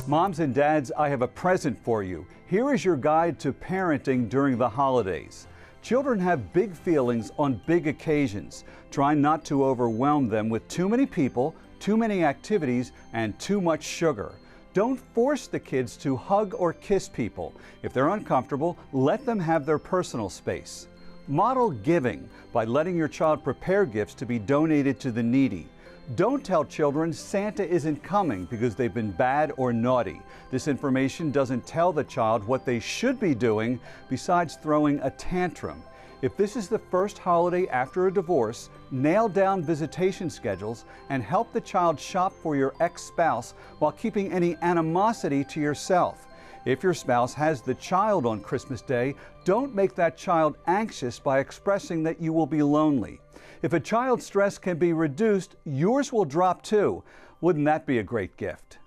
Moms and dads, I have a present for you. Here is your guide to parenting during the holidays. Children have big feelings on big occasions. Try not to overwhelm them with too many people, too many activities, and too much sugar. Don't force the kids to hug or kiss people. If they're uncomfortable, let them have their personal space. Model giving by letting your child prepare gifts to be donated to the needy. Don't tell children Santa isn't coming because they've been bad or naughty. This information doesn't tell the child what they should be doing besides throwing a tantrum. If this is the first holiday after a divorce, nail down visitation schedules and help the child shop for your ex-spouse while keeping any animosity to yourself. If your spouse has the child on Christmas Day, don't make that child anxious by expressing that you will be lonely. If a child's stress can be reduced, yours will drop too. Wouldn't that be a great gift?